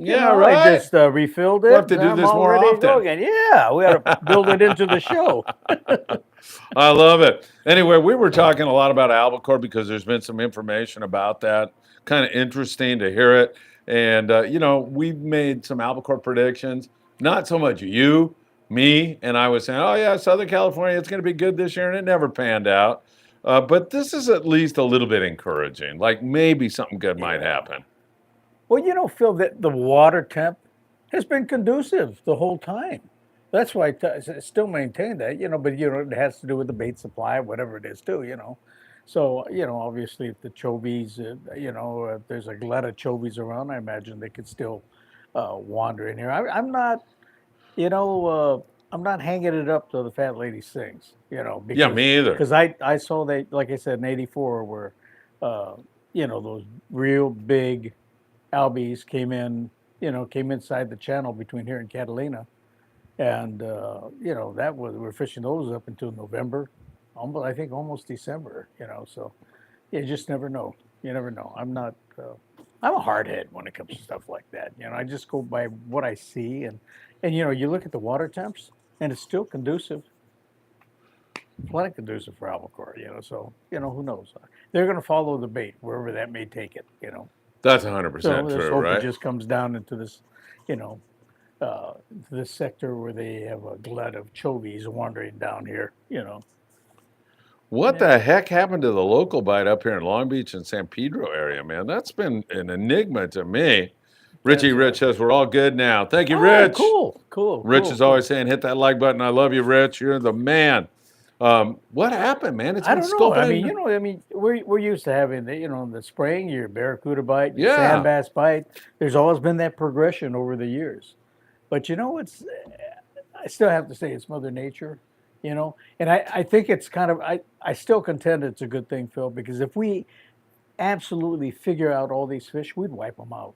Yeah, I right. just refilled We'll it, have to and do I'm this all more ready to go often. again. Yeah, we got to build it into the show. I love it. Anyway, we were talking a lot about albacore because there's been some information about that. Kind of interesting to hear it. And, we've made some albacore predictions. Not so much you, me, and I was saying, oh, yeah, Southern California, it's going to be good this year. And it never panned out. But this is at least a little bit encouraging. Like maybe something good might Yeah. happen. Well, Phil, that the water temp has been conducive the whole time. That's why still maintain that, but it has to do with the bait supply, whatever it is, too. So obviously, if the chovies, if there's a glut of chovies around, I imagine they could still wander in here. You know, I'm not hanging it up to the fat lady sings, Yeah, because me either. I saw that, like I said, in '84, where uh, those real big albies came inside the channel between here and Catalina, and we're fishing those up until November, almost I think almost December. So you just never know. You never know. I'm a hardhead when it comes to stuff like that. I just go by what I see, and you look at the water temps, and it's still conducive, plenty conducive for albacore. So who knows? They're going to follow the bait wherever that may take it. That's So 100% let's true, hope it right? just comes down into this, you know, this sector where they have a glut of chovies wandering down here. What Yeah, the heck happened to the local bite up here in Long Beach and San Pedro area, man? That's been an enigma to me. Richie that's Rich says we're all good now. Thank you, oh, Rich. cool, cool, Rich cool, is always cool. saying, hit that like button. I love you, Rich. You're the man. What happened, man? It's I been don't know. I mean, scoping. we're used to having the spring, your barracuda bite, your sand Yeah. bass bite. There's always been that progression over the years. But it's I still have to say it's Mother Nature, and I think it's kind of I still contend it's a good thing, Phil, because if we absolutely figure out all these fish, we'd wipe them out.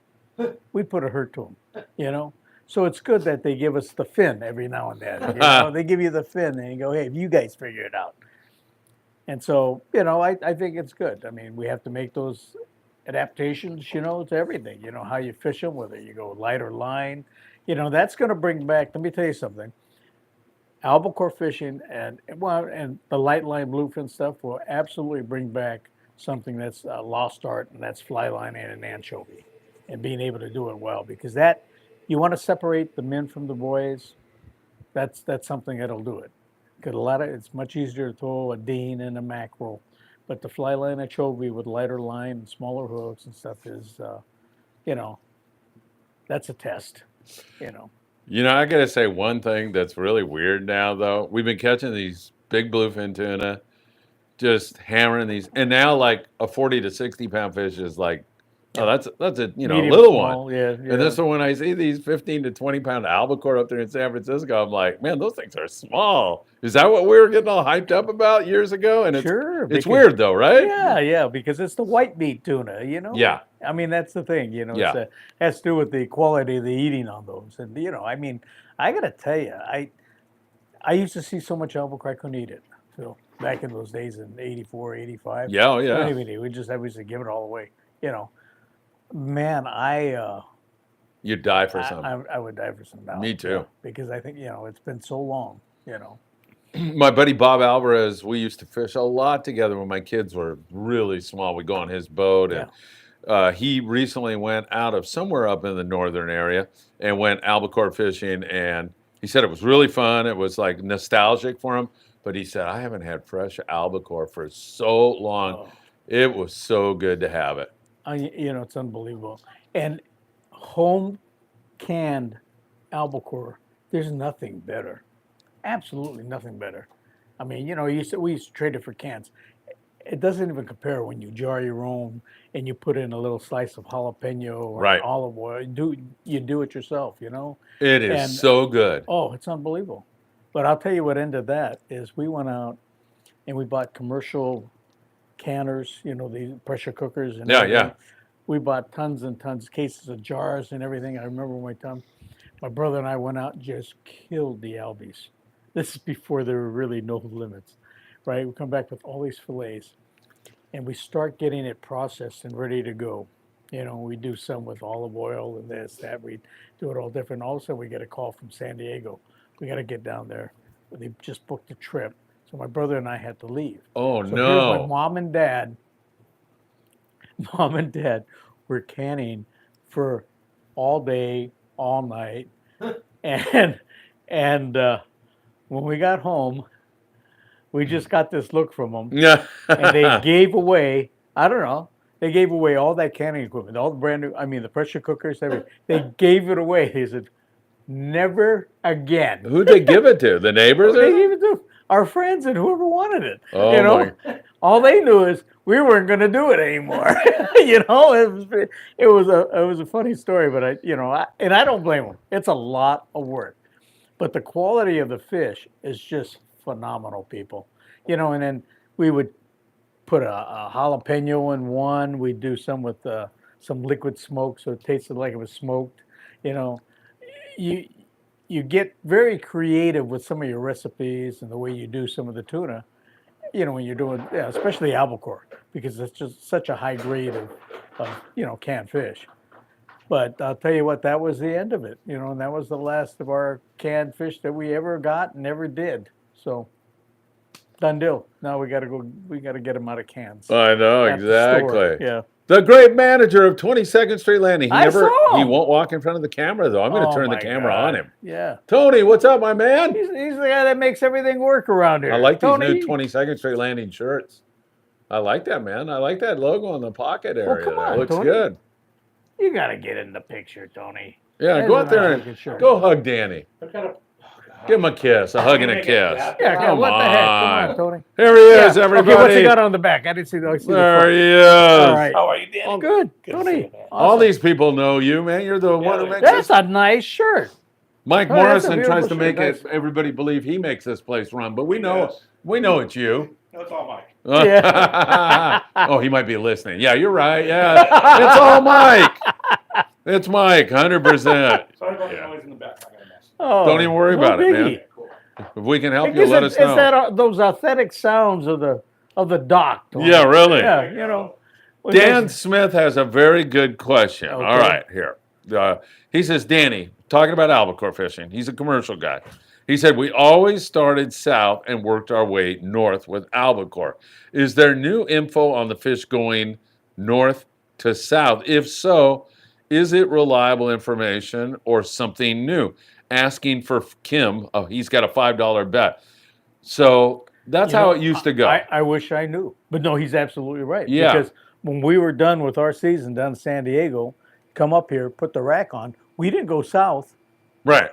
We'd put a hurt to them. So it's good that they give us the fin every now and then. They give you the fin and you go, hey, you guys figure it out. And so, I think it's good. I mean, we have to make those adaptations, to everything, how you fish them, whether you go light or line. That's going to bring back, let me tell you something. Albacore fishing and the light line bluefin stuff will absolutely bring back something that's a lost art, and that's fly line and an anchovy, and being able to do it well, because that you want to separate the men from the boys. That's something that'll do it. Because it's much easier to throw a dean and a mackerel, but the fly line anchovy with lighter line and smaller hooks and stuff is, you know, that's a test. You know, I got to say one thing that's really weird now, though. We've been catching these big bluefin tuna, just hammering these. And now, like a 40 to 60 pound fish is like, oh, yeah, that's a medium, little one. small, yeah, And yeah. this one, when I see these 15 to 20 pound albacore up there in San Francisco, I'm like, man, those things are small. Is that what we were getting all hyped up about years ago? And Sure, it's because weird though, right? yeah, because it's the white meat tuna. Yeah, I mean, that's the thing. yeah. Has to do with the quality of the eating on those, and I mean, I gotta tell you, I used to see so much albacore I couldn't eat it. So back in those days in '84, '85, Yeah, oh, couldn't yeah. even eat. We used to give it all away. You know, man, You die for some. I would die for some now. Me Yeah, too. because I think it's been so long. You know, My buddy Bob Alvarez, we used to fish a lot together when my kids were really small. We'd go on his boat, and yeah. he recently went out of somewhere up in the northern area and went albacore fishing. And he said it was really fun. It was like nostalgic for him. But he said, I haven't had fresh albacore for so long. Oh, It was so good to have it. it's unbelievable. And home canned albacore, there's nothing better. Absolutely nothing better. I mean, we used to trade it for cans. It doesn't even compare when you jar your own and you put in a little slice of jalapeno or Right. olive oil. You do it yourself, It is and so good. oh, it's unbelievable. But I'll tell you what ended that is we went out and we bought commercial canners, the pressure cookers and Yeah, everything. yeah. We bought tons and tons, cases of jars and everything. I remember my brother and I went out and just killed the albies. This is before there were really no limits, right? We come back with all these fillets and we start getting it processed and ready to go. We do some with olive oil and this, that. We do it all different. All of a sudden, we get a call from San Diego. We got to get down there. They just booked a trip. So my brother and I had to leave. Oh, So here's my no. mom and dad. Mom and dad were canning for all day, all night. And when we got home, we just got this look from them. Yeah. And they gave away, I don't know, they gave away all that canning equipment, all the brand new, I mean, the pressure cookers, everything. They gave it away. They said, never again. Who'd they give it to? The neighbors? They gave it to our friends and whoever wanted it. Oh, All they knew is we weren't going to do it anymore. It was a funny story, but I don't blame them. It's a lot of work, but the quality of the fish is just phenomenal, people. And then we would put a jalapeno in one. We'd do some with some liquid smoke, so it tasted like it was smoked. You get very creative with some of your recipes and the way you do some of the tuna. When you're doing, especially albacore, because it's just such a high grade of canned fish. But I'll tell you what, that was the end of it. And that was the last of our canned fish that we ever got and ever did. So, done deal. Now we got to get them out of cans. I know, At the store. exactly. Yeah. The great manager of 22nd Street Landing. I saw him. He won't walk in front of the camera, though. I'm going to turn the my camera God. on him. Yeah. Tony, what's up, my man? He's the guy that makes everything work around here. I like these Tony, new 22nd Street Landing shirts. I like that, man. I like that logo on the pocket area. come on, That looks Tony. good. You got to get in the picture, Tony. Yeah, That's go a out there nice and looking shirt. go hug Danny. I've got a- Give him a kiss, a hug and a kiss. Yeah, Come what the heck? Come on. on, Tony. Here he is, Yeah. everybody. Okay, what's he got on the back? I didn't see the There front. he is. All right. How are you, Danny? Oh, good. Good to Tony. see you, man. All Awesome. these people know you, man. You're the one who they- makes That's this. a nice shirt. Mike Oh, that's a Morrison tries to beautiful make shirt. it everybody believe he makes this place run, but we He know does. it's you. No, it's all Mike. Yeah. Oh, he might be listening. Yeah, you're right. Yeah, it's all Mike. It's Mike, 100%. Sorry about the noise in the back. I got a mess. Oh, Don't even worry no about it, man. biggie. Cool. If we can help you, Because let us it's know. those authentic sounds of the dock. Tony. Yeah, really. Yeah, When Dan there's- Smith has a very good question. Okay. All right, here. He says, Danny, talking about albacore fishing, he's a commercial guy. He said, we always started south and worked our way north with albacore. Is there new info on the fish going north to south? If so, is it reliable information or something new? Asking for Kim. Oh, he's got a $5 bet. So that's how it used to go. I wish I knew. But no, he's absolutely right. Yeah. Because when we were done with our season down in San Diego, come up here, put the rack on, we didn't go south. Right.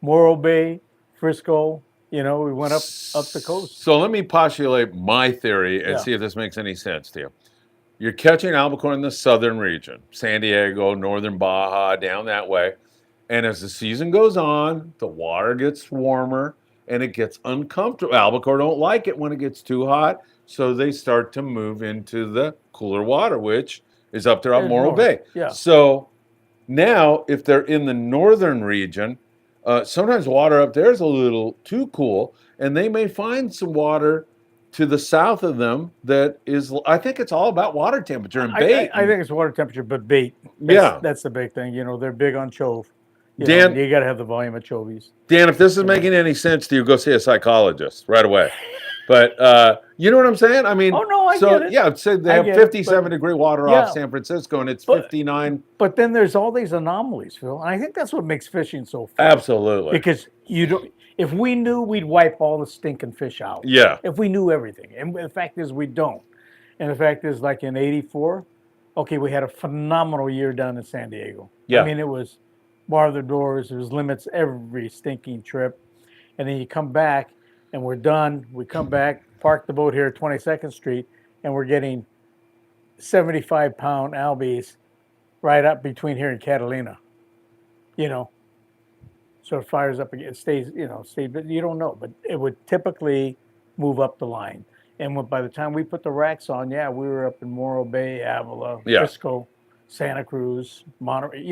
Morro Bay, Frisco, we went up the coast. So let me postulate my theory and Yeah. see if this makes any sense to you. You're catching albacore in the southern region, San Diego, northern Baja, down that way. And as the season goes on, the water gets warmer and it gets uncomfortable. Albacore don't like it when it gets too hot, so they start to move into the cooler water, which is up there on It's Morro north, Bay. yeah. So now, if they're in the northern region, sometimes water up there is a little too cool, and they may find some water to the south of them that is, I think it's all about water temperature and bait. I think it's water temperature, but bait. Yeah. That's the big thing. They're big on chove. Dan- You got to have the volume of chovies. Dan, if this is making any sense to you, go see a psychologist right away. But you know what I'm saying? I mean, Oh, no, I so get it. yeah, it said they I have get it, 57 but- degree water Yeah. off San Francisco, and it's But- 59. But then there's all these anomalies, Phil. And I think that's what makes fishing so fun. Absolutely. Because you don't. If we knew, we'd wipe all the stinking fish out. Yeah. If we knew everything, and the fact is, we don't. And the fact is, like in '84, okay, we had a phenomenal year down in San Diego. Yeah. I mean, it was bar the doors. There was limits every stinking trip, and then you come back, and we're done. We come back, park the boat here at 22nd Street, and we're getting 75-pound albies right up between here and Catalina. So it fires up again. It stays, but you don't know. But it would typically move up the line. And by the time we put the racks on, we were up in Morro Bay, Avila, Yeah. Frisco, Santa Cruz, Monterey.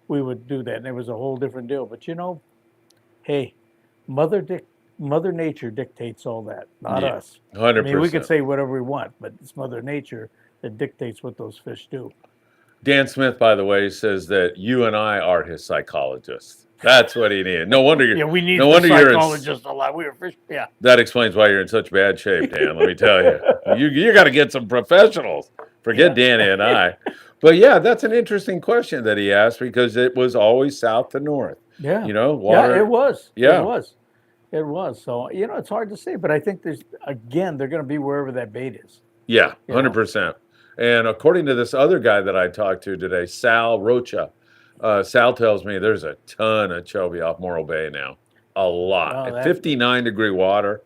We would do that, and it was a whole different deal. But hey, Mother Nature dictates all that, not Yeah, us. 100%. I mean, we could say whatever we want, but it's Mother Nature that dictates what those fish do. Dan Smith, by the way, says that you and I are his psychologists. That's what he needed. No wonder you're. Yeah, we need No the wonder you're in. psychologist a lot. We were fish. Yeah. That explains why you're in such bad shape, Dan. Let me tell you. You got to get some professionals. Forget Danny and I. But yeah, that's an interesting question that he asked because it was always south to north. Yeah. You know, water. Yeah, it was. Yeah. It was. It was. So, it's hard to say, but I think they're going to be wherever that bait is. Yeah, 100%. And according to this other guy that I talked to today, Sal Rocha, Sal tells me there's a ton of chovy off Morro Bay now. A lot. Oh, At 59-degree water.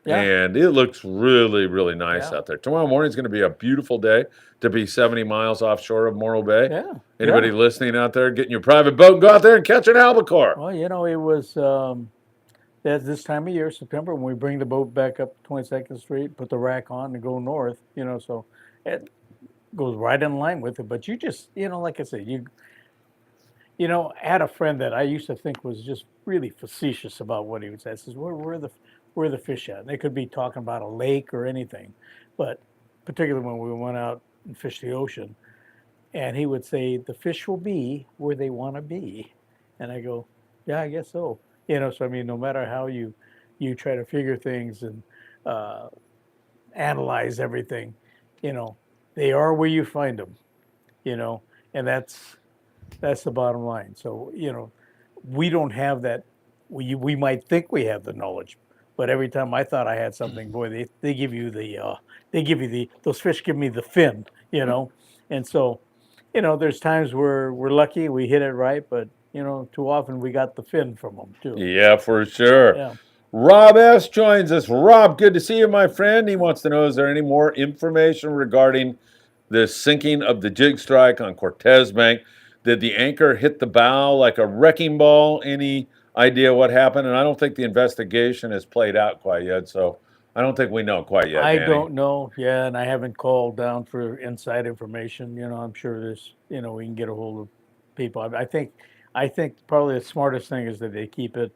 Yeah. And it looks really, really nice out there. Tomorrow morning is going to be a beautiful day to be 70 miles offshore of Morro Bay. Yeah. Anybody listening out there, getting your private boat and go out there and catch an albacore. Well, it was this time of year, September, when we bring the boat back up 22nd Street, put the rack on and go north, so it goes right in line with it. But you just, like I said, I had a friend that I used to think was just really facetious about what he would say. I says, where are the fish at? And they could be talking about a lake or anything, but particularly when we went out and fished the ocean, and he would say, the fish will be where they want to be. And I go, yeah, I guess so. So I mean, no matter how you try to figure things and analyze everything, they are where you find them, and that's the bottom line. So, we don't have that. We might think we have the knowledge, but every time I thought I had something, boy, they give you those fish give me the fin, and so, there's times where we're lucky, we hit it right, but too often we got the fin from them too. Yeah, for sure. Yeah. Rob S. joins us. Rob, good to see you, my friend. He wants to know, is there any more information regarding the sinking of the jig strike on Cortez Bank? Did the anchor hit the bow like a wrecking ball? Any idea what happened? And I don't think the investigation has played out quite yet, so I don't think we know quite yet. I Danny. don't know. Yeah, and I haven't called down for inside information. I'm sure there's, we can get a hold of people. I think probably the smartest thing is that they keep it,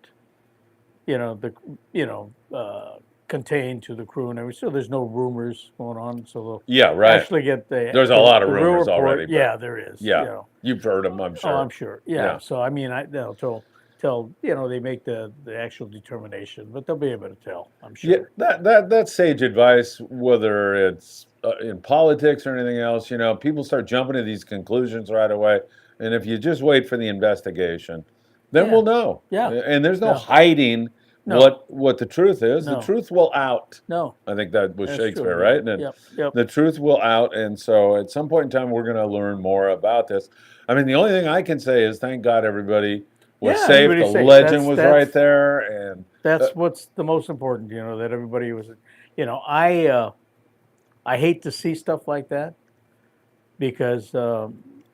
contained to the crew and everything. So there's no rumors going on. So they'll actually get There's a lot of rumors already. Yeah, there is. Yeah, you've heard them, I'm sure. Oh, I'm sure. Yeah. So I mean, they'll tell they make the actual determination, but they'll be able to tell, I'm sure. Yeah, that's sage advice, whether it's in politics or anything else. People start jumping to these conclusions right away, and if you just wait for the investigation, then we'll know. Yeah. And there's no hiding what the truth is. No. The truth will out. No. I think that was That's Shakespeare, true. right? And Yep. the truth will out, and so at some point in time, we're going to learn more about this. I mean, the only thing I can say is thank God everybody was safe. everybody's The safe. legend was right there, and that's what's the most important. That everybody was. I hate to see stuff like that because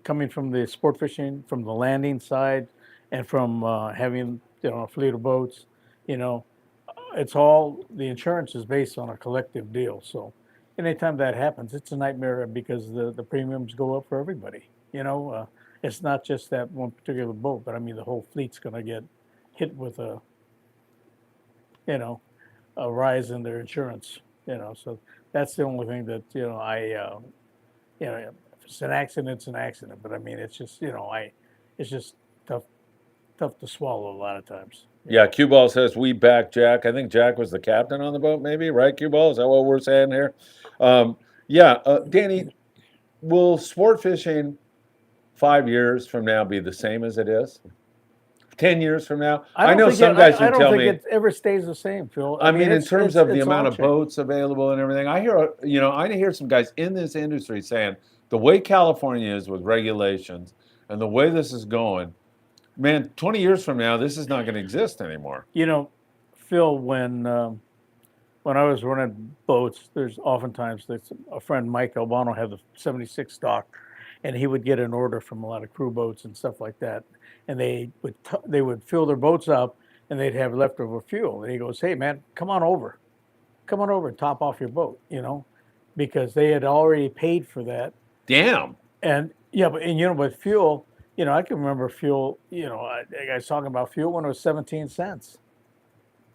coming from the sport fishing, from the landing side, and from having a fleet of boats, it's all the insurance is based on a collective deal. So anytime that happens, it's a nightmare because the premiums go up for everybody. It's not just that one particular boat, but I mean the whole fleet's going to get hit with a rise in their insurance. So that's the only thing that if it's an accident, it's an accident. But I mean, it's just it's just tough to swallow a lot of times. Yeah, Cue Ball says we back Jack. I think Jack was the captain on the boat, maybe, right? Cue Ball, is that what we're saying here? Danny, will sport fishing 5 years from now be the same as it is? 10 years from now? I know some guys who tell me. I don't think it ever stays the same, Phil. I mean in terms of the amount of boats available and everything, I hear some guys in this industry saying the way California is with regulations and the way this is going, man, 20 years from now, this is not going to exist anymore. Phil, when I was running boats, there's oftentimes a friend, Mike Albano, had the 76 stock, and he would get an order from a lot of crew boats and stuff like that, and they would fill their boats up, and they'd have leftover fuel. And he goes, "Hey, man, come on over and top off your boat," because they had already paid for that. Damn. And but fuel. I can remember fuel, I was talking about fuel when it was 17 cents.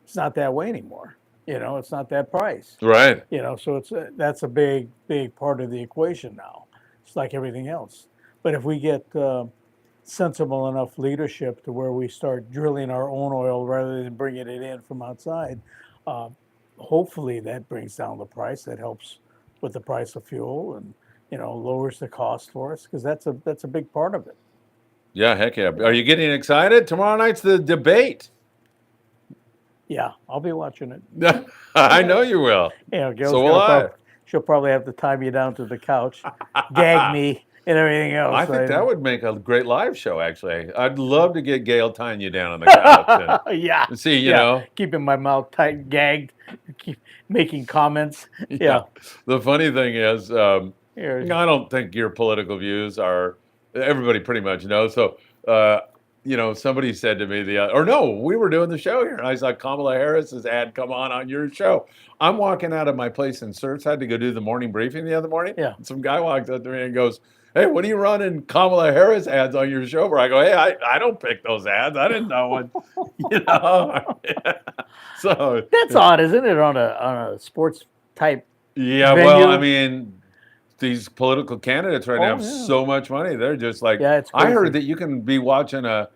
It's not that way anymore. It's not that price. Right. So that's a big, big part of the equation now. It's like everything else. But if we get sensible enough leadership to where we start drilling our own oil rather than bringing it in from outside, uh, hopefully that brings down the price. That helps with the price of fuel and lowers the cost for us because that's a big part of it. Yeah, heck yeah. Are you getting excited? Tomorrow night's the debate. Yeah, I'll be watching it. I know you will. Gail's So will I. she'll probably have to tie me down to the couch, gag me, and everything else. I think that would make a great live show, actually. I'd love to get Gail tying you down on the couch. Yeah. And see, you know. Keeping my mouth tight, gagged, keep making comments. Yeah. The funny thing is, I don't think your political views are, everybody pretty much knows. So, somebody said to me we were doing the show here, and I saw Kamala Harris's ad come on your show. I'm walking out of my place in Surfside to go do the morning briefing the other morning. Yeah. And some guy walks up to me and goes, "Hey, what are you running Kamala Harris ads on your show for?" I go, "Hey, I don't pick those ads. I didn't know what." So that's odd, isn't it? On a sports type. Yeah. venue? Well, I mean, these political candidates right now have yeah. so much money. They're just like, it's I crazy. heard that you can be watching a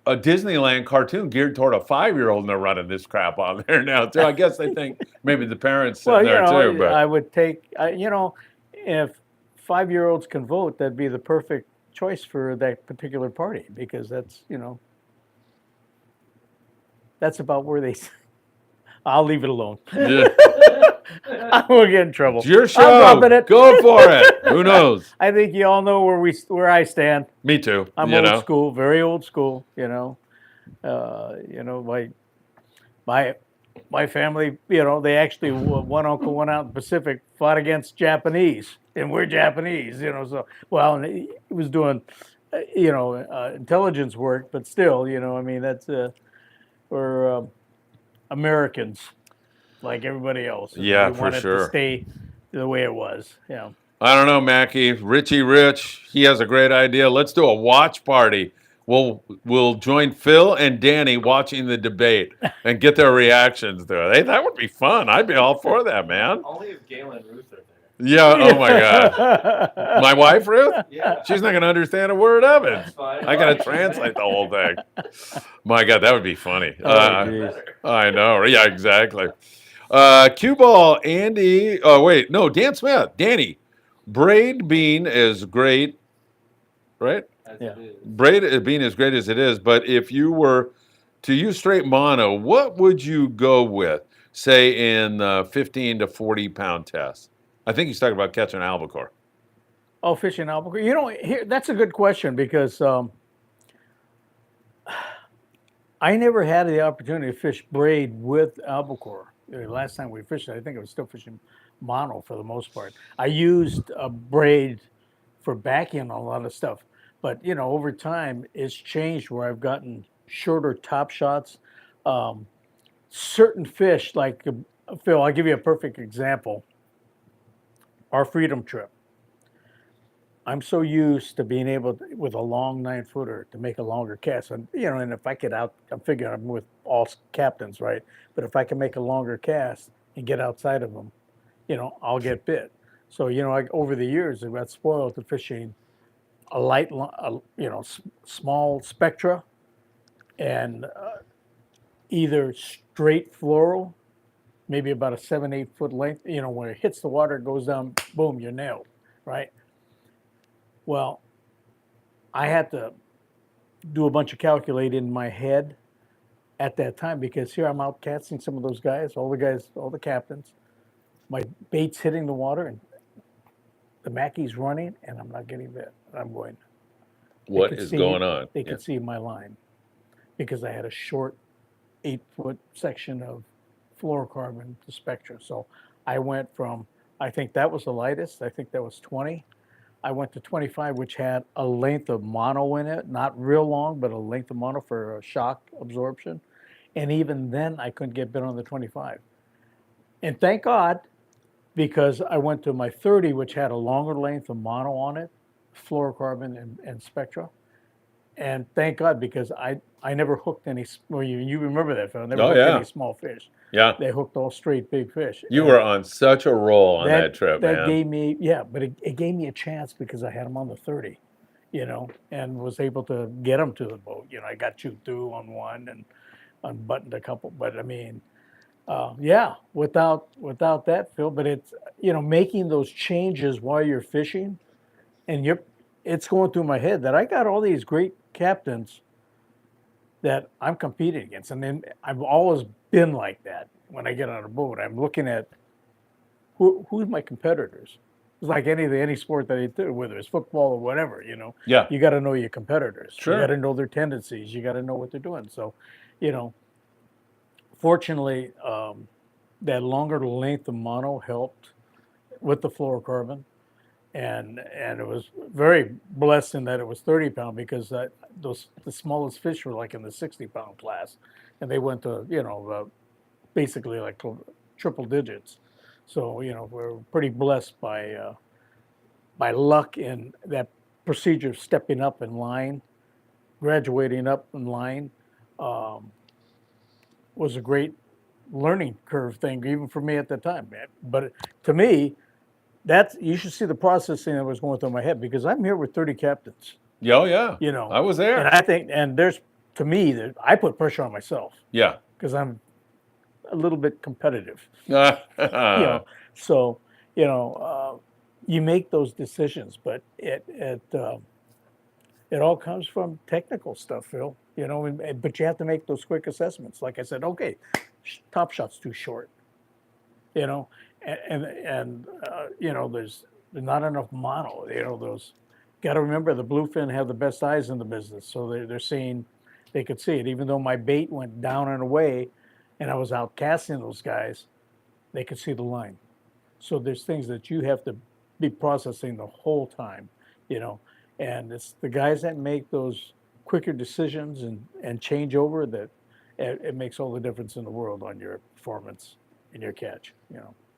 Disneyland cartoon geared toward a 5-year-old, and they're running this crap on there now too. I guess they think maybe the parents sit there too. But I would take, if 5-year-olds can vote, that'd be the perfect choice for that particular party because that's about where they. I'll leave it alone. Yeah. I won't get in trouble. It's your show. I'm dropping it. Go for it. Who knows? I think you all know where I stand. Me too. I'm old school, very old school. My family, they actually one uncle went out in the Pacific, fought against Japanese, and we're Japanese. So and he was doing, intelligence work, but still, that's we're Americans, like everybody else. Yeah, we for want it sure. to stay the way it was. Yeah. I don't know, Mackie. Richie Rich, he has a great idea. Let's do a watch party. We'll join Phil and Danny watching the debate and get their reactions to it. Hey, that would be fun. I'd be all for that, man. Only if Gail and Ruth are there. Yeah. Oh my God. My wife, Ruth? Yeah. She's not going to understand a word of it. That's fine. I got to translate the whole thing. My God, that would be funny. geez. I know. Yeah, exactly. Cue ball, Andy. Oh, wait. No, Dan Smith. Danny. Braid bean is great, right? Yeah. Braid bean is great as it is, but if you were to use straight mono, what would you go with, say, in 15 to 40 pound test? I think he's talking about catching albacore. Oh, fishing albacore. That's a good question because I never had the opportunity to fish braid with albacore. Last time we fished, I think I was still fishing mono for the most part. I used a braid for backing a lot of stuff, but over time it's changed where I've gotten shorter top shots. Certain fish, like Phil, I'll give you a perfect example. Our Freedom trip. I'm so used to being able to, with a long 9-footer to make a longer cast. And, and if I get out, I'm figuring I'm with all captains, right? But if I can make a longer cast and get outside of them, I'll get bit. So, over the years, I got spoiled to fishing a light, small spectra and either straight fluoro, maybe about a 7-8 foot length, when it hits the water, it goes down, boom, you're nailed, right? Well, I had to do a bunch of calculating in my head at that time because here I'm out casting some of those guys, all the captains. My bait's hitting the water and the Mackey's running and I'm not getting bit. I'm going. What is going on? They could see my line because I had a short 8-foot section of fluorocarbon to spectra. So I went from, I think that was the lightest. I think that was 20. I went to 25, which had a length of mono in it, not real long, but a length of mono for shock absorption. And even then, I couldn't get bit on the 25. And thank God, because I went to my 30, which had a longer length of mono on it, fluorocarbon and spectra. And thank God, because I never hooked any, well, you remember that, Phil, I never hooked any small fish. Yeah. They hooked all straight big fish. You were on such a roll on that trip, man. That gave me, but it gave me a chance because I had them on the 30. and was able to get them to the boat. I got chewed through on one and unbuttoned a couple. But I mean, yeah, without that, Phil. But it's making those changes while you're fishing, and it's going through my head that I got all these great captains that I'm competing against, and then I've always been like that. When I get on a boat, I'm looking at who's my competitors. It's like any sport that I do, whether it's football or whatever. Yeah. You got to know your competitors. Sure. You got to know their tendencies. You got to know what they're doing. So, fortunately, that longer length of mono helped with the fluorocarbon, and it was very blessed in that it was 30-pound, because the smallest fish were like in the 60-pound class, and they went to basically like triple digits. So we're pretty blessed by luck in that procedure of stepping up in line, graduating up in line. Was a great learning curve thing, even for me at the time, man. But to me, you should see the processing that was going through my head, because I'm here with 30 captains. Oh, yeah. I was there. And I think, to me, I put pressure on myself. Yeah. Because I'm a little bit competitive. Yeah. So, you make those decisions, but it all comes from technical stuff, Phil. But you have to make those quick assessments. Like I said, okay, top shot's too short. And there's not enough mono. Those. Got to remember, the bluefin have the best eyes in the business, so they're seeing. They could see it, even though my bait went down and away, and I was out casting those guys. They could see the line. So there's things that you have to be processing the whole time, and it's the guys that make those quicker decisions and change over that it makes all the difference in the world on your performance and your catch.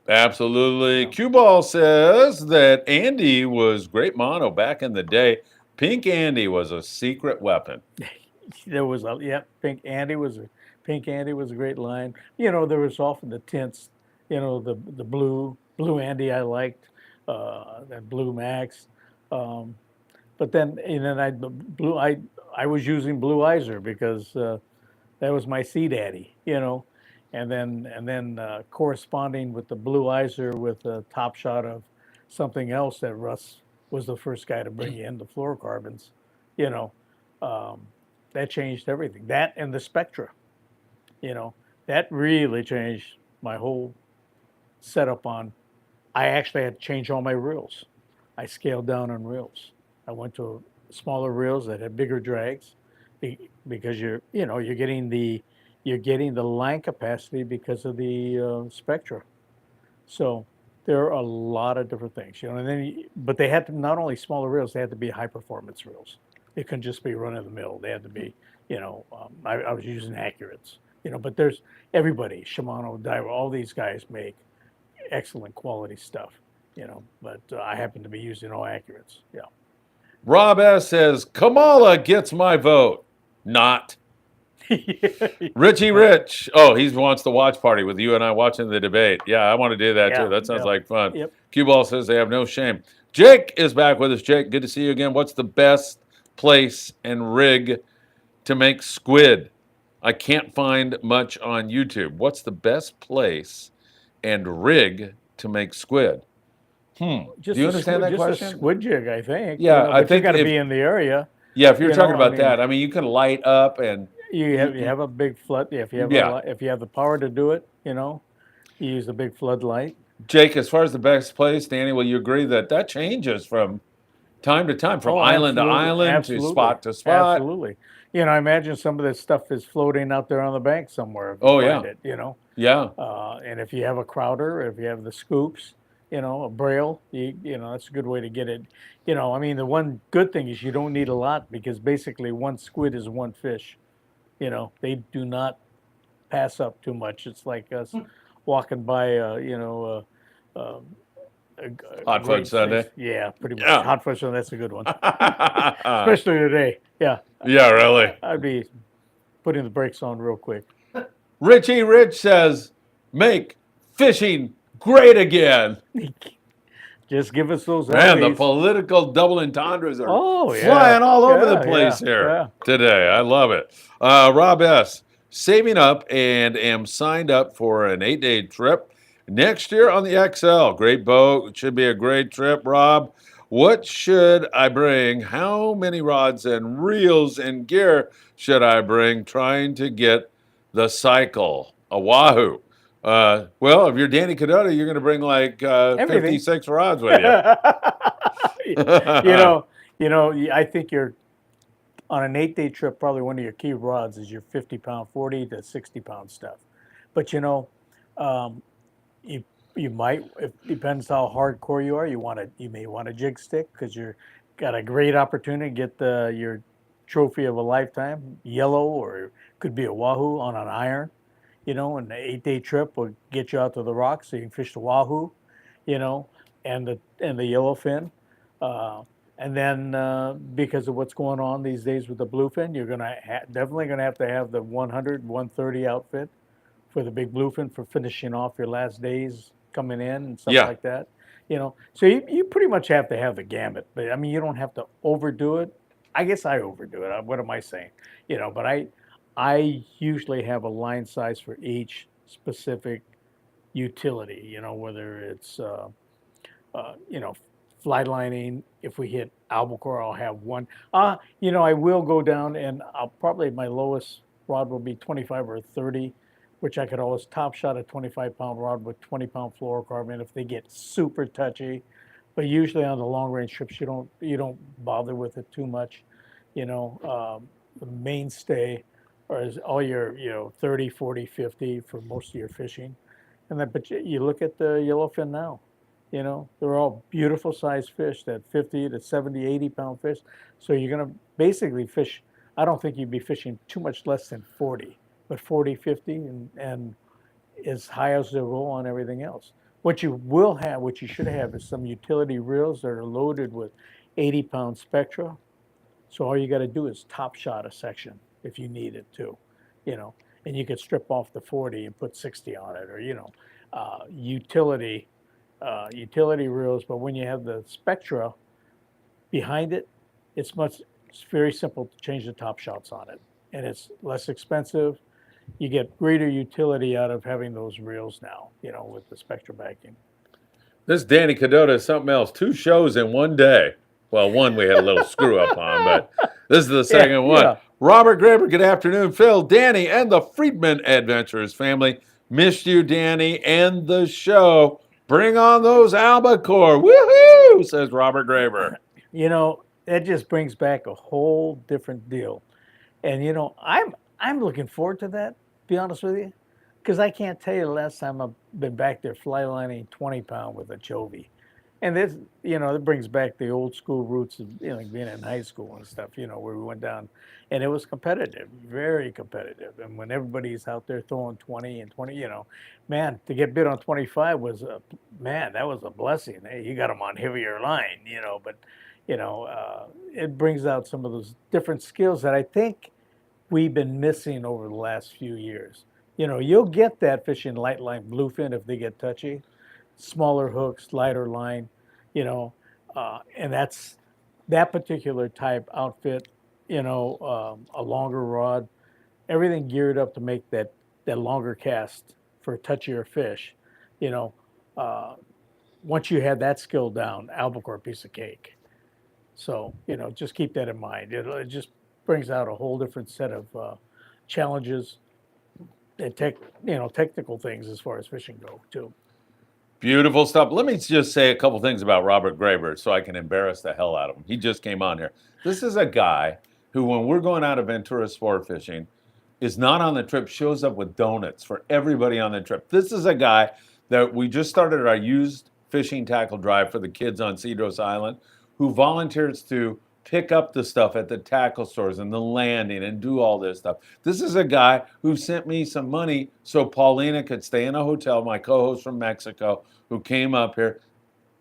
Absolutely. Cue Ball says that Andy was great mono back in the day. Pink Andy was a secret weapon. There was Pink Andy was a great line. There was often the tints, the blue Andy I liked, that blue Max. But then I was using blue Iser because that was my sea daddy, and then corresponding with the blue Iser with a top shot of something else that Russ was the first guy to bring in, the fluorocarbons, that changed everything. That and the spectra, that really changed my whole setup on. I actually had to change all my reels. I scaled down on reels. I went to smaller reels that had bigger drags, because you're getting the line capacity because of the spectra. So there are a lot of different things, but they had to, not only smaller reels, they had to be high performance reels. It couldn't just be run of the mill. They had to be, I was using accurates, but there's everybody, Shimano, Daiwa, all these guys make excellent quality stuff, but I happen to be using all accurates. Yeah. Rob S. says, Kamala gets my vote. Not. Richie Rich. Oh, he wants the watch party with you and I watching the debate. Yeah, I want to do that too. That sounds like fun. Yep. Cue Ball says they have no shame. Jake is back with us. Jake, good to see you again. What's the best place and rig to make squid? I can't find much on YouTube. What's the best place and rig to make squid? Do you understand that question? Just a squid jig, I think. Yeah, I think you got to be in the area. Yeah, if you're talking about that, I mean, you can light up and you have a big flood. If you have if you have the power to do it, you use a big floodlight. Jake, as far as the best place, Danny, will you agree that changes from time to time, from island to island to spot to spot? Absolutely. I imagine some of this stuff is floating out there on the bank somewhere. It, Yeah. And if you have a crowder, if you have the scoops, a braille, that's a good way to get it. I mean, the one good thing is you don't need a lot, because basically one squid is one fish. They do not pass up too much. It's like us walking by, Hot Fudge Sunday. Yeah, pretty much. Yeah. Hot Fudge Sunday, that's a good one. Especially today. Yeah. Yeah, really. I'd be putting the brakes on real quick. Richie Rich says, make fishing great again. Just give us those Man, the LVs. political double entendres are Oh, yeah. flying all over the Yeah, place yeah, here yeah. today. I love it. Rob S., saving up and am signed up for an 8-day trip next year on the XL. Great boat. It should be a great trip, Rob. What should I bring? How many rods and reels and gear should I bring trying to get the cycle? A Wahoo. Well, if you're Danny Kadota, you're going to bring like Everything. 56 rods with you. you know, I think you're on an 8-day trip. Probably one of your key rods is your 50-pound, 40 to 60-pound stuff. But um, you you might. It depends how hardcore you are. You may want a jig stick because you're got a great opportunity to get your trophy of a lifetime, yellow, or could be a wahoo on an iron. And the 8-day trip will get you out to the rocks so you can fish the wahoo, you know, and the yellowfin. Uh, and then because of what's going on these days with the bluefin, you're definitely gonna have to have the 100, 130 outfit for the big bluefin for finishing off your last days coming in and stuff Yeah. like that. So you pretty much have to have the gamut. But I mean, you don't have to overdo it. I guess I overdo it. What am I saying? But I usually have a line size for each specific utility. Whether it's fly lining. If we hit albacore, I'll have one. I will go down and I'll probably my lowest rod will be 25 or 30, which I could always top shot a 25-pound rod with 20-pound fluorocarbon if they get super touchy. But usually on the long range trips, you don't bother with it too much. The mainstay is all your 30, 40, 50 for most of your fishing. But you look at the yellowfin now. They're all beautiful sized fish, that 50 to 70, 80-pound fish. So you're going to basically fish. I don't think you'd be fishing too much less than 40, but 40, 50, and as high as they'll go on everything else. What you should have is some utility reels that are loaded with 80-pound spectra. So all you got to do is top shot a section if you need it to, and you could strip off the 40 and put 60 on it, or utility reels. But when you have the spectra behind it, it's very simple to change the top shots on it, and it's less expensive. You get greater utility out of having those reels now, with the spectra backing. This Danny Kadota is something else. 2 shows in one day. Well, one we had a little screw up on, but this is the second one. Yeah. Robert Graber, good afternoon. Phil, Danny, and the Friedman Adventurers family. Missed you, Danny, and the show. Bring on those albacore. Woohoo, says Robert Graber. That just brings back a whole different deal. And I'm looking forward to that, to be honest with you, because I can't tell you the last time I've been back there fly lining 20-pound with a chovy. And this, it brings back the old school roots of like being in high school and stuff, where we went down and it was competitive, very competitive. And when everybody's out there throwing 20 and 20, man, to get bit on 25 that was a blessing. Hey, you got them on heavier line, but it brings out some of those different skills that I think we've been missing over the last few years. You'll get that fishing light line bluefin if they get touchy, smaller hooks, lighter line, and that's that particular type outfit, a longer rod, everything geared up to make that longer cast for a touchier fish. Once you have that skill down, albacore piece of cake. So, just keep that in mind. It just brings out a whole different set of challenges and technical things as far as fishing go too. Beautiful stuff. Let me just say a couple things about Robert Graber so I can embarrass the hell out of him. He just came on here. This is a guy who, when we're going out of Ventura sport fishing, is not on the trip, shows up with donuts for everybody on the trip. This is a guy that we just started our used fishing tackle drive for the kids on Cedros Island, who volunteers to pick up the stuff at the tackle stores and the landing and do all this stuff. This is a guy who sent me some money so Paulina could stay in a hotel, my co-host from Mexico, who came up here.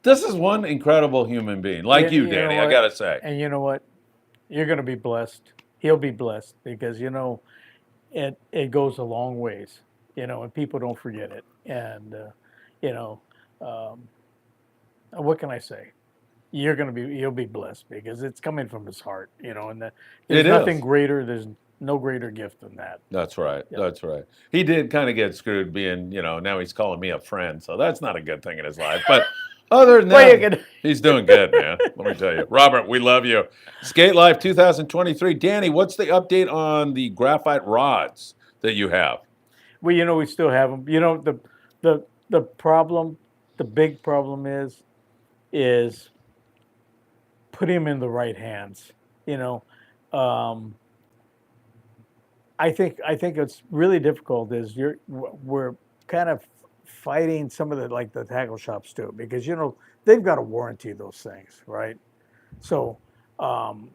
This is one incredible human being, like you, Danny, I gotta say. And you know what? You're going to be blessed. He'll be blessed because, it goes a long ways, and people don't forget it. And, what can I say? You'll be blessed because it's coming from his heart, and there's It nothing is. greater. There's no greater gift than that. That's right. Yep. That's right. He did kind of get screwed being, now he's calling me a friend. So that's not a good thing in his life. But other than Well, you that, can. he's doing good, man. Let me tell you. Robert, we love you. Skate Life 2023. Danny, what's the update on the graphite rods that you have? Well, we still have them. The problem, the big problem is putting them in the right hands. You know, um, I think it's really difficult. We're kind of fighting some of the tackle shops too, because they've got to warranty those things, right? So um,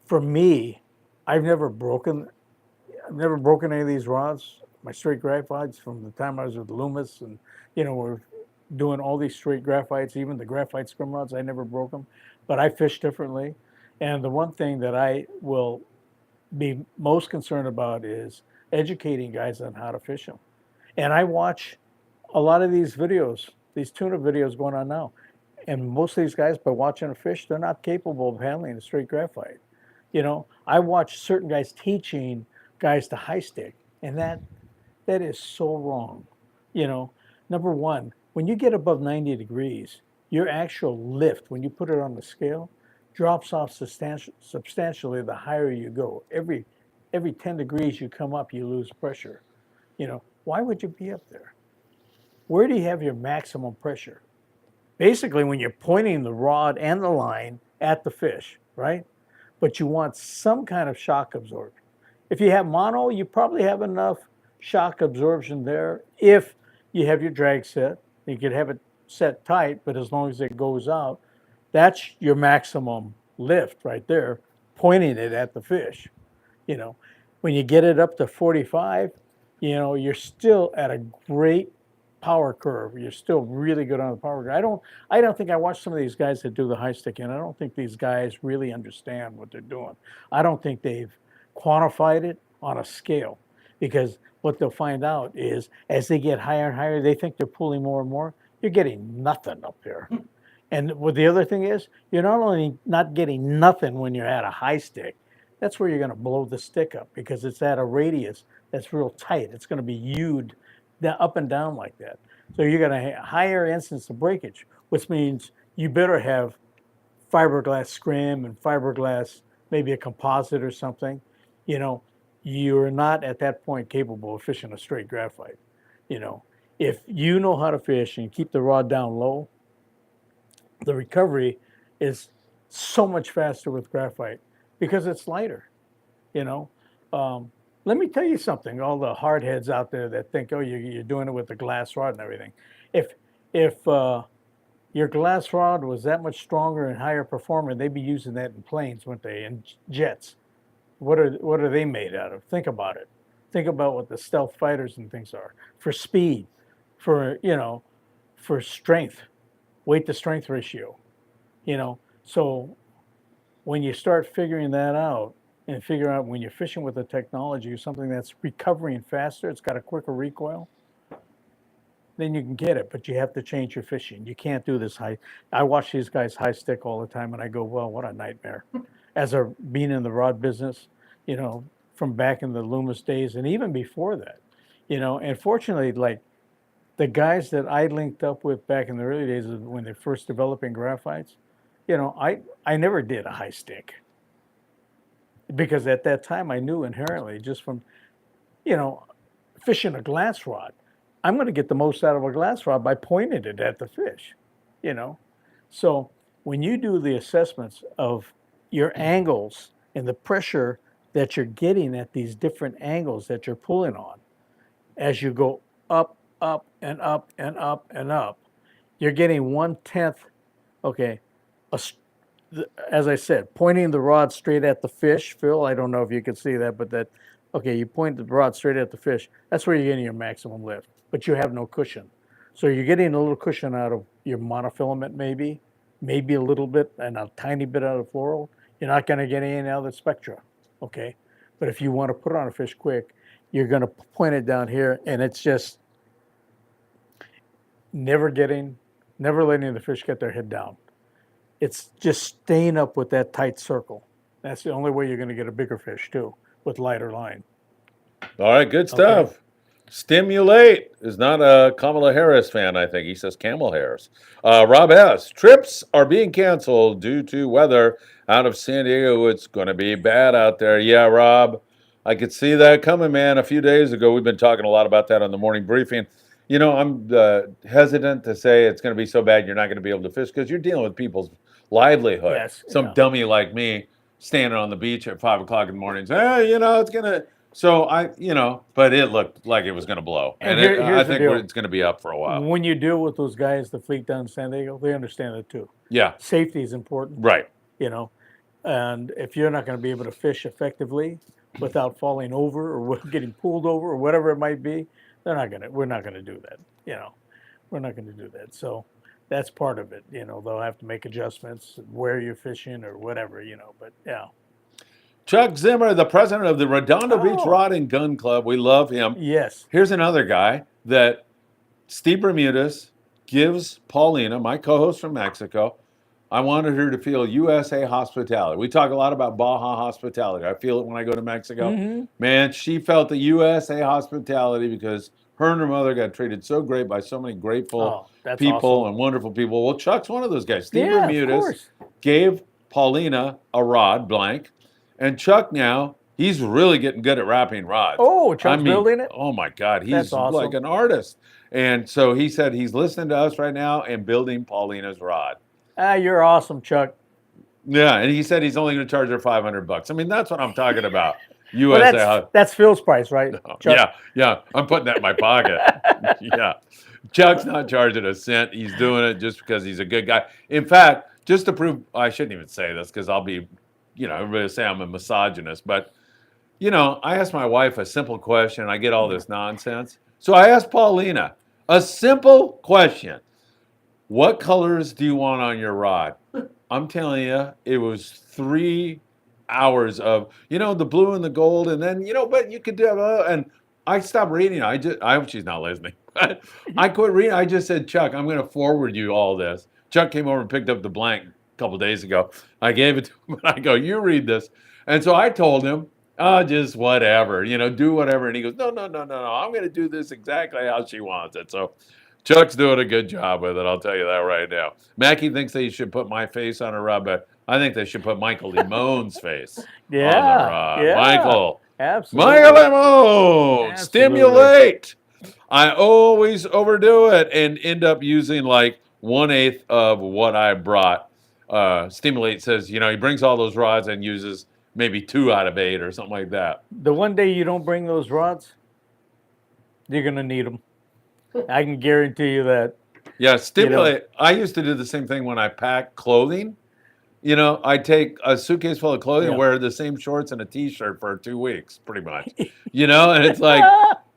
for me, I've never broken any of these rods. My straight graphites from the time I was with Loomis, and we're doing all these straight graphites, even the graphite scrim rods. I never broke them, but I fish differently. And the one thing that I will be most concerned about is educating guys on how to fish them. And I watch a lot of these videos, these tuna videos going on now. And most of these guys, by watching a fish, they're not capable of handling a straight graphite. I watch certain guys teaching guys to high stick, and that is so wrong. You know, Number one, when you get above 90 degrees, your actual lift, when you put it on the scale, drops off substantially the higher you go. Every 10 degrees you come up, you lose pressure. Why would you be up there? Where do you have your maximum pressure? Basically, when you're pointing the rod and the line at the fish, right? But you want some kind of shock absorption. If you have mono, you probably have enough shock absorption there. If you have your drag set, you could have it set tight, but as long as it goes out, that's your maximum lift right there, pointing it at the fish. You know, when you get it up to 45, you're still at a great power curve. You're still really good on the power curve. I don't think I watch some of these guys that do the high stick, and I don't think these guys really understand what they're doing. I don't think they've quantified it on a scale, because what they'll find out is as they get higher and higher, they think they're pulling more and more. You're getting nothing up there. And what the other thing is, you're not only not getting nothing when you're at a high stick, that's where you're going to blow the stick up, because it's at a radius that's real tight. It's going to be hewed up and down like that. So you're going to have higher instance of breakage, which means you better have fiberglass scrim and fiberglass, maybe a composite or something. You're not at that point capable of fishing a straight graphite. If you know how to fish and keep the rod down low, the recovery is so much faster with graphite because it's lighter. You know, Let me tell you something. All the hardheads out there that think, oh, you're doing it with the glass rod and everything. If your glass rod was that much stronger and higher performing, they'd be using that in planes, wouldn't they? In jets. What are they made out of? Think about it. Think about what the stealth fighters and things are for speed, for strength, weight to strength ratio. So when you start figuring that out and figure out when you're fishing with a technology or something that's recovering faster, it's got a quicker recoil, then you can get it, but you have to change your fishing. You can't do this high. I watch these guys high stick all the time and I go, well, what a nightmare. As a being in the rod business, from back in the Loomis days and even before that, and fortunately, like the guys that I linked up with back in the early days when they're first developing graphites, I never did a high stick, because at that time I knew inherently just from, fishing a glass rod, I'm going to get the most out of a glass rod by pointing it at the fish, So when you do the assessments of your angles and the pressure that you're getting at these different angles that you're pulling on, as you go up, up, and up, and up, and up, you're getting 1/10, okay, as I said, pointing the rod straight at the fish. Phil, I don't know if you can see that, but you point the rod straight at the fish. That's where you're getting your maximum lift, but you have no cushion. So you're getting a little cushion out of your monofilament, maybe a little bit, and a tiny bit out of fluoro. You're not going to get any out of the spectra, okay? But if you want to put on a fish quick, you're going to point it down here, and it's just never getting never letting the fish get their head down. It's just staying up with that tight circle. That's the only way you're going to get a bigger fish too, with lighter line. All right, good stuff. Stimulate is not a Kamala Harris fan, I think. He says Camel Harris. Rob S. Trips are being canceled due to weather out of San Diego. It's going to be bad out there. Yeah, Rob, I could see that coming, man. A few days ago, we've been talking a lot about that on the morning briefing. You know, I'm hesitant to say it's going to be so bad you're not going to be able to fish because you're dealing with people's livelihood. Yes, Some dummy like me standing on the beach at 5 o'clock in the morning saying, hey, you know, it's going to... So but it looked like it was going to blow, and I think it's going to be up for a while. When you deal with those guys, the fleet down in San Diego, they understand it too. Yeah, safety is important, right? You know, and if you're not going to be able to fish effectively without falling over or getting pulled over or whatever it might be, we're not going to do that. You know, we're not going to do that. So that's part of it. You know, they'll have to make adjustments where you're fishing or whatever. You know, but yeah. Chuck Zimmer, the president of the Redondo Beach Rod and Gun Club. We love him. Yes. Here's another guy that Steve Bermudez gives Paulina, my co-host from Mexico. I wanted her to feel USA hospitality. We talk a lot about Baja hospitality. I feel it when I go to Mexico. Mm-hmm. Man, she felt the USA hospitality because her and her mother got treated so great by so many grateful people and wonderful people. Well, Chuck's one of those guys. Steve Bermudez gave Paulina a rod blank. And Chuck now, he's really getting good at wrapping rods. Oh, Chuck's building it? Oh, my God. He's awesome. Like an artist. And so he said he's listening to us right now and building Paulina's rod. You're awesome, Chuck. Yeah, and he said he's only going to charge her $500. I mean, that's what I'm talking about. USA. Well, that's Phil's price, right? No, yeah. I'm putting that in my pocket. Yeah. Chuck's not charging a cent. He's doing it just because he's a good guy. In fact, just to prove, I shouldn't even say this because I'll be... everybody will say I'm a misogynist, but, I asked my wife a simple question. I get all this nonsense. So I asked Paulina a simple question. What colors do you want on your rod? I'm telling you, it was 3 hours of, the blue and the gold. And then, but you could do, and I stopped reading. I hope she's not listening. I quit reading. I just said, Chuck, I'm going to forward you all this. Chuck came over and picked up the blank couple days ago. I gave it to him and I go, you read this. And so I told him, just whatever, do whatever. And he goes, no, I'm going to do this exactly how she wants it. So Chuck's doing a good job with it. I'll tell you that right now. Mackie thinks they should put my face on a rod, but I think they should put Michael Limone's face on the rod. Yeah, Michael. Absolutely. Michael Limone. Stimulate. I always overdo it and end up using like 1/8 of what I brought. Stimulate says, he brings all those rods and uses maybe 2 out of 8 or something like that. The one day you don't bring those rods, you're going to need them. I can guarantee you that. Yeah, Stimulate. I used to do the same thing when I pack clothing. I take a suitcase full of clothing and wear the same shorts and a T-shirt for 2 weeks, pretty much. And it's like,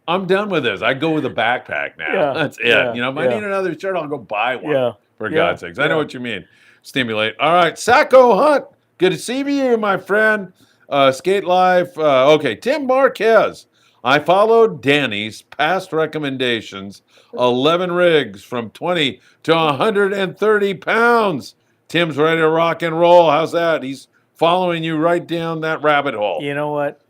I'm done with this. I go with a backpack now. Yeah, that's it. If I need another shirt, I'll go buy one. Yeah. For God's sakes. I know what you mean. Stimulate. All right, Sacco Hunt. Good to see you, my friend. Skate Life. Okay, Tim Marquez. I followed Danny's past recommendations. 11 rigs from 20 to 130 pounds. Tim's ready to rock and roll. How's that? He's following you right down that rabbit hole. You know what?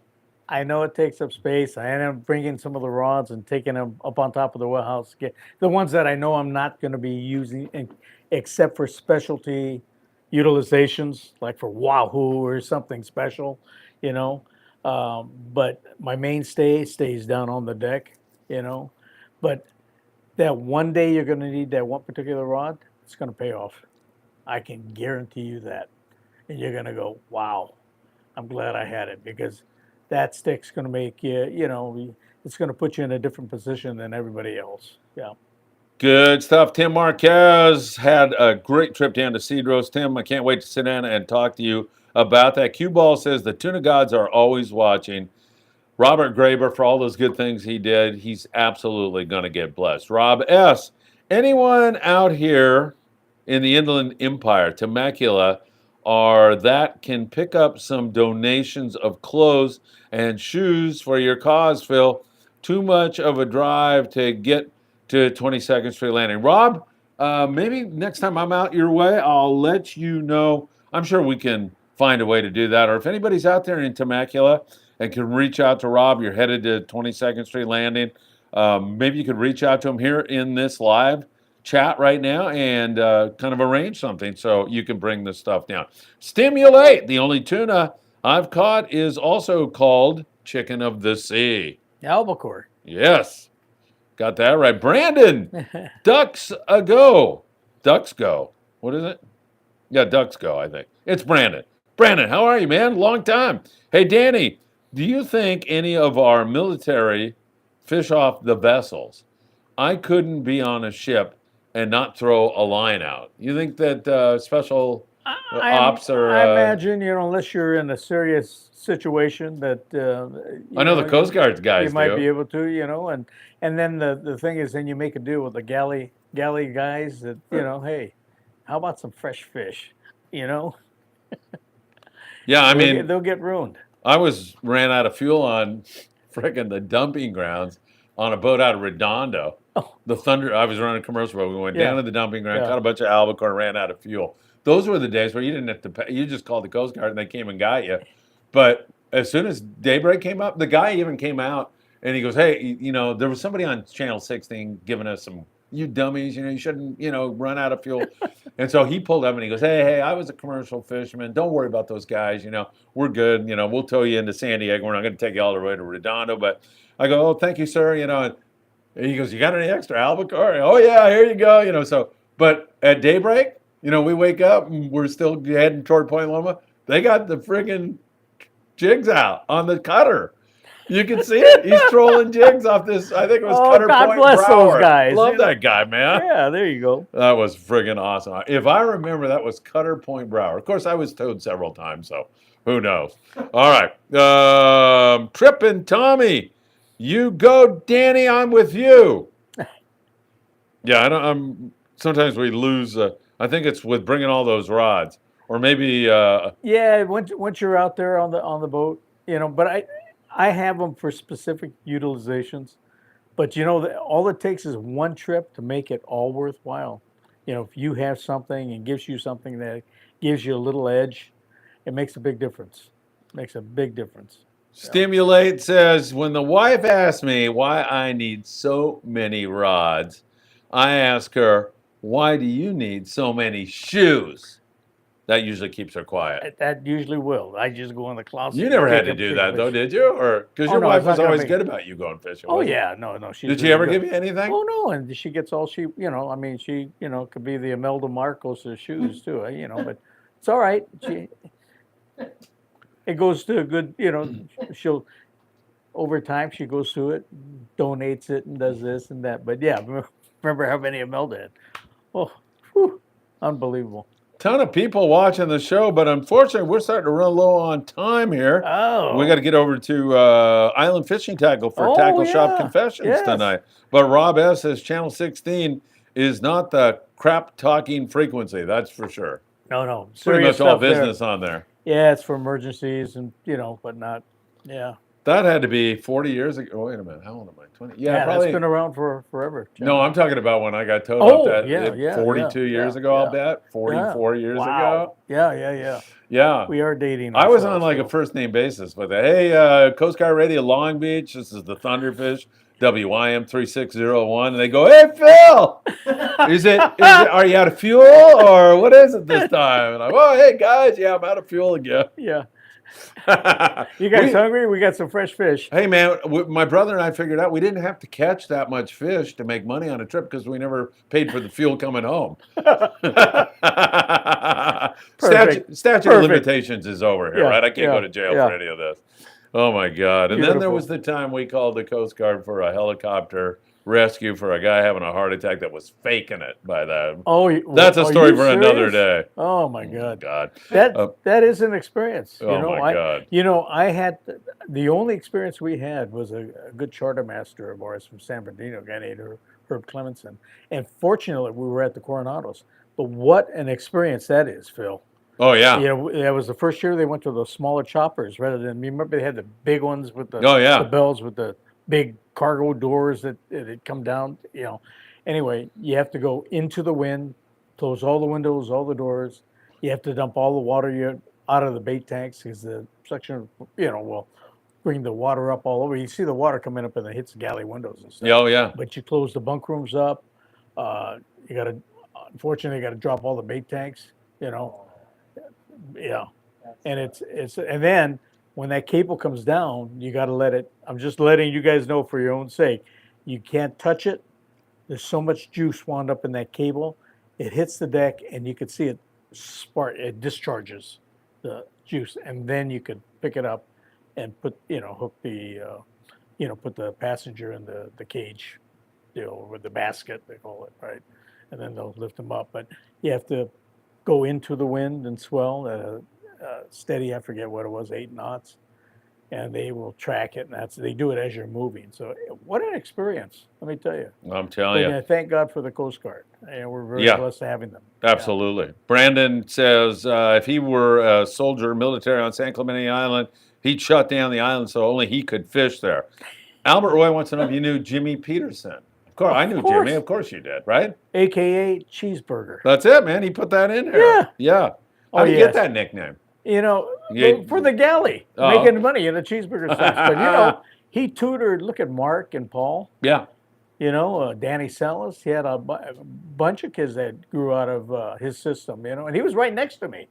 I know it takes up space. I end up bringing some of the rods and taking them up on top of the warehouse. The ones that I know I'm not going to be using except for specialty utilizations, like for Wahoo or something special, But my mainstay stays down on the deck, But that one day you're going to need that one particular rod, it's going to pay off. I can guarantee you that. And you're going to go, wow, I'm glad I had it, because that stick's going to make you, it's going to put you in a different position than everybody else. Yeah. Good stuff. Tim Marquez had a great trip down to Cedros. Tim, I can't wait to sit down and talk to you about that. Cue Ball says the tuna gods are always watching. Robert Graber, for all those good things he did, he's absolutely going to get blessed. Rob S., anyone out here in the Inland Empire, Temecula, that can pick up some donations of clothes and shoes for your cause, Phil? Too much of a drive to get to 22nd Street Landing. Rob, Maybe next time I'm out your way, I'll let you know. I'm sure we can find a way to do that. Or if anybody's out there in Temecula and can reach out to Rob, you're headed to 22nd Street Landing. Maybe you could reach out to him here in this live chat right now and kind of arrange something so you can bring this stuff down. Stimulate. The only tuna I've caught is also called chicken of the sea. Albacore. Yes. Got that right. Brandon, Ducks a go. Ducks go. What is it? Yeah, Ducks go, I think. It's Brandon. Brandon, how are you, man? Long time. Hey, Danny, do you think any of our military fish off the vessels? I couldn't be on a ship and not throw a line out. You think that special ops are... I imagine, unless you're in a serious situation that I know the Coast Guard guys you might do. be able to, and then the thing is, then you make a deal with the galley guys that hey, how about some fresh fish? Yeah, I mean, they'll get ruined. I ran out of fuel on frickin' the dumping grounds on a boat out of Redondo. Oh. The Thunder. I was running a commercial boat. We went down to the dumping ground, Yeah. caught a bunch of albacore, and ran out of fuel. Those were the days where you didn't have to pay. You just called the Coast Guard and they came and got you. But as soon as daybreak came up, the guy even came out and he goes, "Hey, there was somebody on Channel 16 giving us some, you dummies, you shouldn't, run out of fuel." And so he pulled up and he goes, hey, I was a commercial fisherman. Don't worry about those guys. We're good. We'll tow you into San Diego. We're not going to take you all the way to Redondo. But I go, oh, thank you, sir. And he goes, you got any extra albacore? Oh, yeah, here you go. But at daybreak, we wake up and we're still heading toward Point Loma. They got the friggin' jigs out on the cutter. You can see it. He's trolling jigs off this. I think it was Cutter God Point bless Brower. those guys. Love that guy, man. Yeah, there you go. That was friggin' awesome. If I remember, that was Cutter Point Brower. Of course, I was towed several times, so who knows? All right. Trip and Tommy, you go. Danny, I'm with you. Yeah, sometimes we lose. I think it's with bringing all those rods, or maybe. Yeah, once you're out there on the boat, but I have them for specific utilizations, but all it takes is one trip to make it all worthwhile. If you have something and gives you something that gives you a little edge, it makes a big difference. Stimulate says, when the wife asks me why I need so many rods, I ask her, why do you need so many shoes? That usually keeps her quiet. That usually will. I just go in the closet. You never had to do that, though, did you? Or because your wife was always good about you going fishing. Oh yeah, no. Did she ever give you anything? Oh no, and she gets all she, she, could be the Imelda Marcos of shoes too, but it's all right. It goes to a good, she'll over time she goes through it, donates it, and does this and that. But yeah, remember how many Imelda had? Oh, whew, unbelievable. Ton of people watching the show, but unfortunately, we're starting to run low on time here. Oh, we got to get over to Island Fishing Tqckle for Tackle Shop Confessions tonight. But Rob S. says Channel 16 is not the crap talking frequency. That's for sure. No, pretty much all business on there. Yeah, it's for emergencies and but not. Yeah. That had to be 40 years ago. Oh, wait a minute. How old am I? 20? Yeah, probably. That's been around for forever. No, I'm talking about when I got towed up that 42 years ago, I'll bet. 44 years ago. Yeah. Yeah. We are dating. I was on like a first name basis with it. Hey, Coast Guard Radio Long Beach. This is the Thunderfish, WIM 3601. And they go, hey, Phil, are you out of fuel or what is it this time? And I'm, oh, hey, guys. Yeah, I'm out of fuel again. Yeah. You guys hungry? We got some fresh fish. Hey, man, my brother and I figured out we didn't have to catch that much fish to make money on a trip because we never paid for the fuel coming home. Statute of limitations is over here, right? I can't go to jail for any of this. Oh, my God. And then there was the time we called the Coast Guard for a helicopter rescue for a guy having a heart attack that was faking it by that. That's a story for another day. Oh my God. That is an experience. My God. I had the only experience we had was a good charter master of ours from San Bernardino, a guy named Herb Clemenson. And fortunately we were at the Coronados. But what an experience that is, Phil. Oh yeah. That was the first year they went to those smaller choppers rather than, remember they had the big ones with the bells with the big cargo doors that had come down, Anyway, you have to go into the wind, close all the windows, all the doors. You have to dump all the water out of the bait tanks because the suction, will bring the water up all over. You see the water coming up and it hits the galley windows and stuff. Yeah, oh yeah. But you close the bunk rooms up. You got to, unfortunately, you got to drop all the bait tanks. Yeah. And and then when that cable comes down, you got to let it. I'm just letting you guys know for your own sake. You can't touch it. There's so much juice wound up in that cable. It hits the deck, and you could see it spark. It discharges the juice, and then you could pick it up and put, hook the, put the passenger in the cage, with the basket they call it, right? And then they'll lift them up. But you have to go into the wind and swell at a steady. I forget what it was, 8 knots. And they will track it, and they do it as you're moving. So what an experience, let me tell you. I'm telling you. Thank God for the Coast Guard. And we're very blessed to having them. Absolutely. Yeah. Brandon says if he were a soldier military on San Clemente Island, he'd shut down the island so only he could fish there. Albert Roy wants to know if you knew Jimmy Peterson. Of course, I knew Jimmy. Of course you did, right? AKA Cheeseburger. That's it, man. He put that in here. Yeah. How did you get that nickname? For the galley, making money in a cheeseburger place. But, he tutored, look at Mark and Paul. Yeah. Danny Salas. He had a bunch of kids that grew out of his system, and he was right next to me.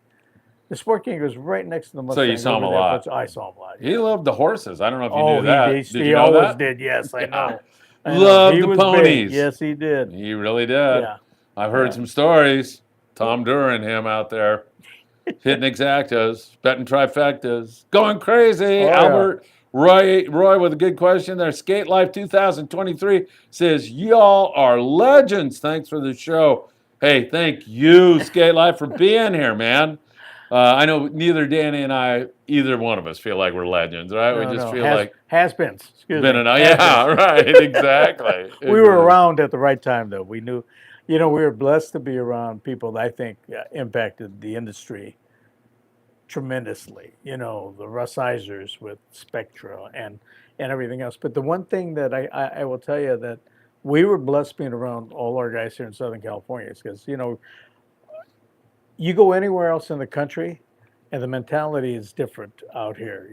The Sport King was right next to the Mustang. So you saw him a lot. I saw him a lot. He loved the horses. I don't know if you knew that. He always did. Yes, I know. Loved the ponies. Big. Yes, he did. He really did. Yeah. I've heard some stories. Tom Duran, him out there. Hitting exactas, betting trifectas, going crazy. Albert Roy with a good question there. Skate Life 2023 says, y'all are legends. Thanks for the show. Hey, thank you, Skate Life, for being here, man. I know neither Danny and I, either one of us, feel like we're legends, right? We just feel like has-beens. Excuse me. Right, exactly. We were around at the right time, though. We knew, we were blessed to be around people that I think impacted the industry tremendously. The Russ Eisers with Spectra and everything else. But the one thing that I will tell you that we were blessed being around all our guys here in Southern California is because, you go anywhere else in the country and the mentality is different out here,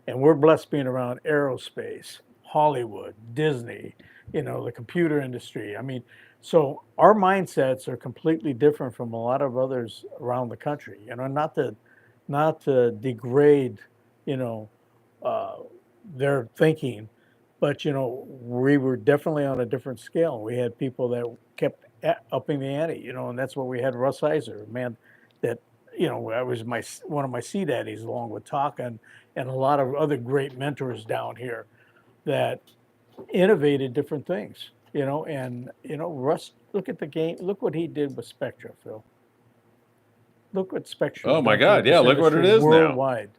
and we're blessed being around aerospace, Hollywood, Disney, the computer industry. I mean, so our mindsets are completely different from a lot of others around the country, not to degrade, their thinking, but, we were definitely on a different scale. We had people that kept upping the ante, and that's what we had. Russ Eiser, man, that, I was one of my sea daddies along with Taka and a lot of other great mentors down here that innovated different things, and, Russ, look at the game. Look what he did with Spectra, Phil. Look what Spectra. Oh my God! Yeah, look what it is worldwide.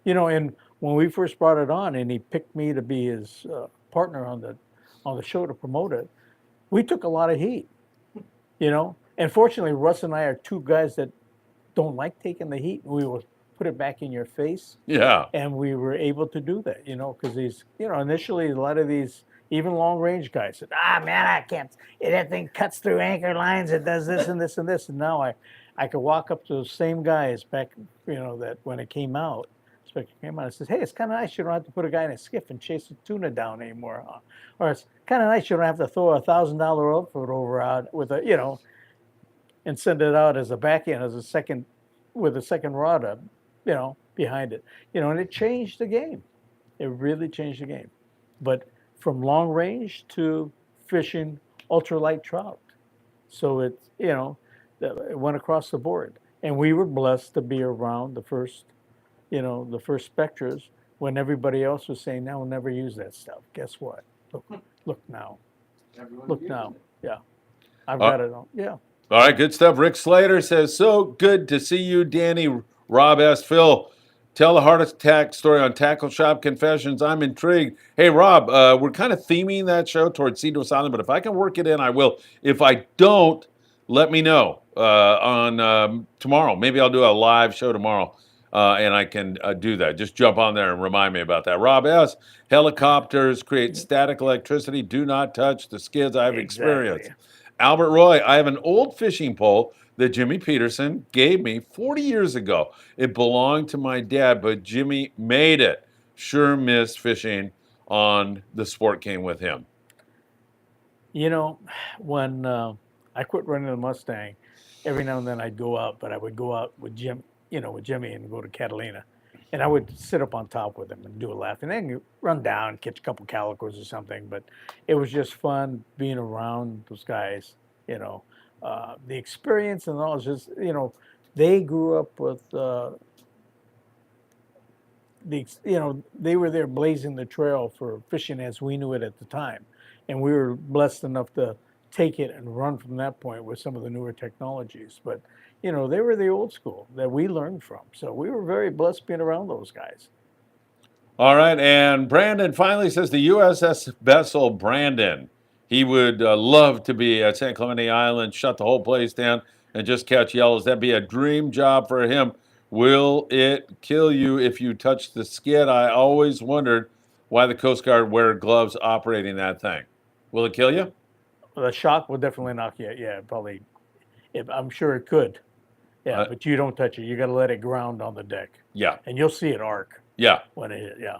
And when we first brought it on, and he picked me to be his partner on the show to promote it, we took a lot of heat. And fortunately, Russ and I are two guys that don't like taking the heat. We will put it back in your face. Yeah. And we were able to do that. Because these, initially a lot of these. Even long-range guys said, man, I can't. That thing cuts through anchor lines. It does this and this and this. And now I could walk up to those same guys back, that when it came out, I said, hey, it's kind of nice you don't have to put a guy in a skiff and chase a tuna down anymore. Or it's kind of nice you don't have to throw a $1,000 outfit over out with a, and send it out as a back end, as a second, with a second rod up, behind it. And it changed the game. It really changed the game. But from long range to fishing ultralight trout. So it went across the board. And we were blessed to be around the first Spectras when everybody else was saying, no, we'll never use that stuff. Guess what? Look now. Look now. Yeah. I've got it on. Yeah. All right, good stuff. Rick Slater says, so good to see you, Danny. Rob asked Phil, tell the heart attack story on Tackle Shop Confessions. I'm intrigued. Hey, Rob, we're kind of theming that show towards Cedros Island, but if I can work it in, I will. If I don't, let me know on tomorrow. Maybe I'll do a live show tomorrow. and I can do that. Just jump on there and remind me about that. Rob S., helicopters create static electricity. Do not touch the skids. I have experience. Exactly. Albert Roy, I have an old fishing pole that Jimmy Peterson gave me 40 years ago. It belonged to my dad, but Jimmy made it. Sure missed fishing on the Sport King with him. You know, when I quit running the Mustang, every now and then I'd go out, but I would go out with with Jimmy and go to Catalina. And I would sit up on top with him and do a lap. And then you run down, catch a couple calicos or something. But it was just fun being around those guys, the experience and all is just, they grew up with, they were there blazing the trail for fishing as we knew it at the time. And we were blessed enough to take it and run from that point with some of the newer technologies. But, they were the old school that we learned from. So we were very blessed being around those guys. All right. And Brandon finally says the USS vessel Brandon, he would love to be at San Clemente Island, shut the whole place down, and just catch yellows. That'd be a dream job for him. Will it kill you if you touch the skid? I always wondered why the Coast Guard wear gloves operating that thing. Will it kill you? The shock will definitely knock you. Yeah, probably. I'm sure it could. Yeah, but you don't touch it. You got to let it ground on the deck. Yeah. And you'll see it arc. Yeah. When it hit. Yeah.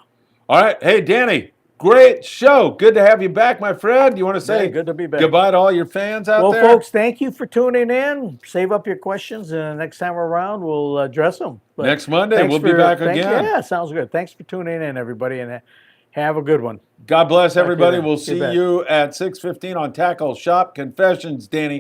All right. Hey, Danny, great show. Good to have you back, my friend. You want to say good to be back. Goodbye to all your fans out there? Well, folks, thank you for tuning in. Save up your questions, and next time around, we'll address them. But next Monday, we'll be back again. Yeah, sounds good. Thanks for tuning in, everybody, and have a good one. God bless everybody. We'll see you at 6:15 on Tackle Shop Confessions, Danny.